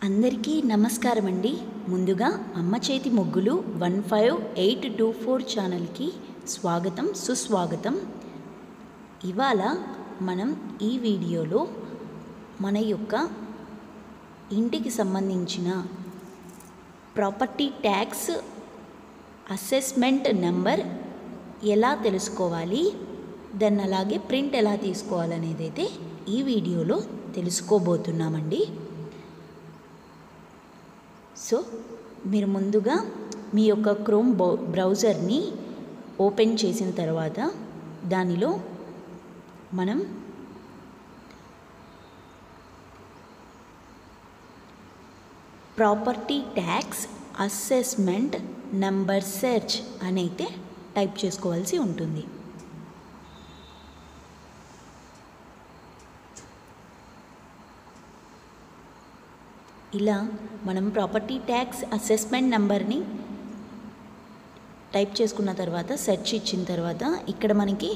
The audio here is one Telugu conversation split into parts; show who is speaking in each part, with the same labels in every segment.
Speaker 1: అందరికీ నమస్కారం అండి. ముందుగా అమ్మ చేతి ముగ్గులు 15824 ఛానల్కి స్వాగతం సుస్వాగతం. ఇవాళ మనం ఈ వీడియోలో మన యొక్క ఇంటికి సంబంధించిన ప్రాపర్టీ ట్యాక్స్ అసెస్మెంట్ నెంబర్ ఎలా తెలుసుకోవాలి, దాన్ని అలాగే ప్రింట్ ఎలా తీసుకోవాలనేది అయితే ఈ వీడియోలో తెలుసుకోబోతున్నామండి. సో మీరు ముందుగా మీ యొక్క క్రోమ్ బ్రౌజర్ని ఓపెన్ చేసిన తర్వాత దానిలో మనం property tax assessment number search అని అయితే టైప్ చేసుకోవాల్సి ఉంటుంది. ఇలా మనం ప్రాపర్టీ ట్యాక్స్ అసెస్మెంట్ నెంబర్ని టైప్ చేసుకున్న తర్వాత సెర్చ్ ఇచ్చిన తర్వాత ఇక్కడ మనకి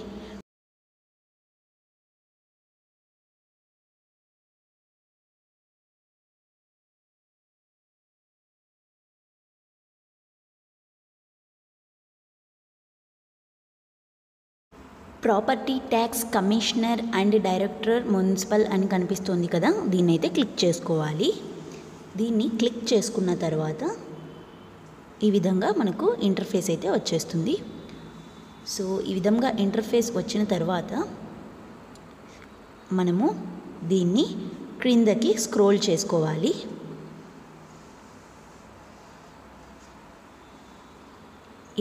Speaker 1: property tax commissioner and director municipal అని కనిపిస్తుంది కదా, దీన్ని అయితే క్లిక్ చేసుకోవాలి. దీన్ని క్లిక్ చేసుకున్న తర్వాత ఈ విధంగా మనకు ఇంటర్ఫేస్ అయితే వచ్చేస్తుంది. సో ఈ విధంగా ఇంటర్ఫేస్ వచ్చిన తర్వాత మనము దీన్ని క్రిందకి స్క్రోల్ చేసుకోవాలి.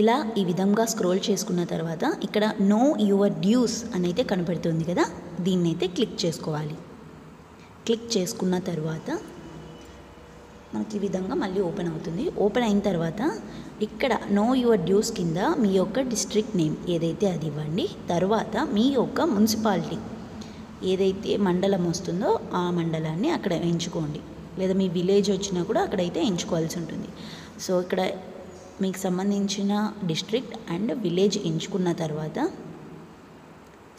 Speaker 1: ఇలా ఈ విధంగా స్క్రోల్ చేసుకున్న తర్వాత ఇక్కడ నో యువర్ డ్యూస్ అని అయితే కనపడుతుంది కదా, దీన్ని అయితే క్లిక్ చేసుకోవాలి. క్లిక్ చేసుకున్న తర్వాత మనకి ఈ విధంగా మళ్ళీ ఓపెన్ అవుతుంది. ఓపెన్ అయిన తర్వాత ఇక్కడ నో యువర్ డ్యూస్ కింద మీ యొక్క డిస్ట్రిక్ట్ నేమ్ ఏదైతే అది ఇవ్వండి. తర్వాత మీ యొక్క మున్సిపాలిటీ ఏదైతే మండలం వస్తుందో ఆ మండలాన్ని అక్కడ ఎంచుకోండి, లేదా మీ విలేజ్ వచ్చినా కూడా అక్కడైతే ఎంచుకోవాల్సి ఉంటుంది. సో ఇక్కడ మీకు సంబంధించిన డిస్ట్రిక్ట్ అండ్ విలేజ్ ఎంచుకున్న తర్వాత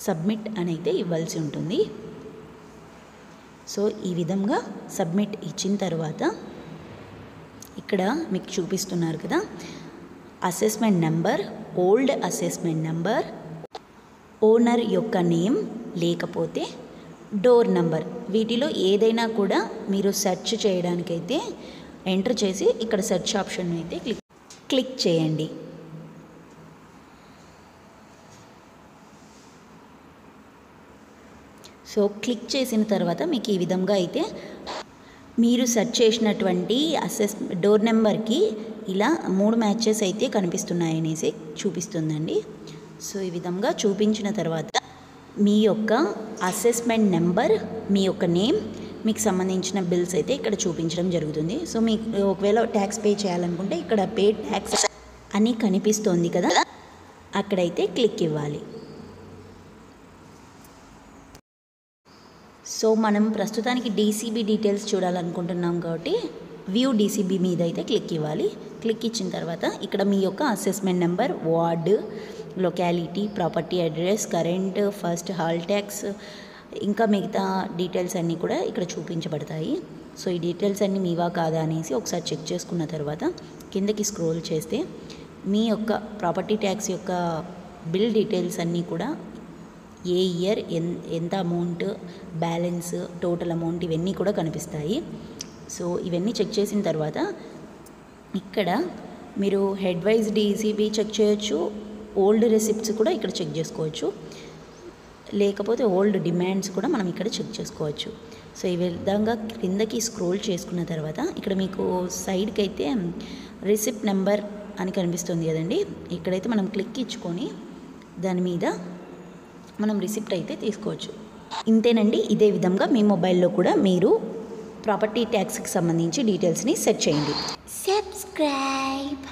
Speaker 1: సబ్మిట్ అని అయితే ఇవ్వాల్సి ఉంటుంది. సో ఈ విధంగా సబ్మిట్ ఇచ్చిన తర్వాత ఇక్కడ మీకు చూపిస్తున్నారు కదా, assessment number, old assessment number, owner యొక్క నేమ్ లేకపోతే డోర్ నెంబర్, వీటిలో ఏదైనా కూడా మీరు సెర్చ్ చేయడానికైతే ఎంటర్ చేసి ఇక్కడ సెర్చ్ ఆప్షన్ అయితే క్లిక్ చేయండి. సో క్లిక్ చేసిన తర్వాత మీకు ఈ విధంగా అయితే మీరు సెర్చ్ చేసినటువంటి డోర్ నెంబర్కి ఇలా 3 మ్యాచెస్ అయితే కనిపిస్తున్నాయనేసి చూపిస్తుందండి. సో ఈ విధంగా చూపించిన తర్వాత మీ యొక్క అసెస్మెంట్ నెంబర్, మీ యొక్క నేమ్, మీకు సంబంధించిన బిల్స్ అయితే ఇక్కడ చూపించడం జరుగుతుంది. సో మీకు ఒకవేళ ట్యాక్స్ పే చేయాలనుకుంటే ఇక్కడ పే ట్యాక్స్ అని కనిపిస్తోంది కదా, అక్కడైతే క్లిక్ ఇవ్వాలి. సో మనం ప్రస్తుతానికి డీసీబీ డీటెయిల్స్ చూడాలనుకుంటున్నాం కాబట్టి వ్యూ డీసీబీ మీద అయితే క్లిక్ ఇవ్వాలి. క్లిక్ ఇచ్చిన తర్వాత ఇక్కడ మీ యొక్క assessment number, ward, locality, property address, current, first hall tax, ఇంకా మిగతా డీటెయిల్స్ అన్నీ కూడా ఇక్కడ చూపించబడతాయి. సో ఈ డీటెయిల్స్ అన్నీ మీవా కాదా అనేసి ఒకసారి చెక్ చేసుకున్న తర్వాత కిందకి స్క్రోల్ చేస్తే మీ యొక్క ప్రాపర్టీ ట్యాక్స్ యొక్క బిల్ డీటెయిల్స్ అన్నీ కూడా ఏ ఇయర్, ఎంత అమౌంట్, బ్యాలెన్స్, టోటల్ అమౌంట్ ఇవన్నీ కూడా కనిపిస్తాయి. సో ఇవన్నీ చెక్ చేసిన తర్వాత ఇక్కడ మీరు హెడ్ వైజ్ డీసీబీ చెక్ చేయొచ్చు, ఓల్డ్ రెసిప్ట్స్ కూడా ఇక్కడ చెక్ చేసుకోవచ్చు, లేకపోతే ఓల్డ్ డిమాండ్స్ కూడా మనం ఇక్కడ చెక్ చేసుకోవచ్చు. సో ఈ విధంగా క్రిందకి స్క్రోల్ చేసుకున్న తర్వాత ఇక్కడ మీకు సైడ్కి అయితే రిసిప్ట్ నెంబర్ అని కనిపిస్తుంది కదండి, ఇక్కడైతే మనం క్లిక్ ఇచ్చుకొని దాని మీద మనం రిసిప్ట్ అయితే తీసుకోవచ్చు. ఇంతేనండి. ఇదే విధంగా మీ మొబైల్లో కూడా మీరు ప్రాపర్టీ ట్యాక్స్కి సంబంధించి డీటెయిల్స్ని సెట్ చేయండి. సబ్స్క్రైబ్.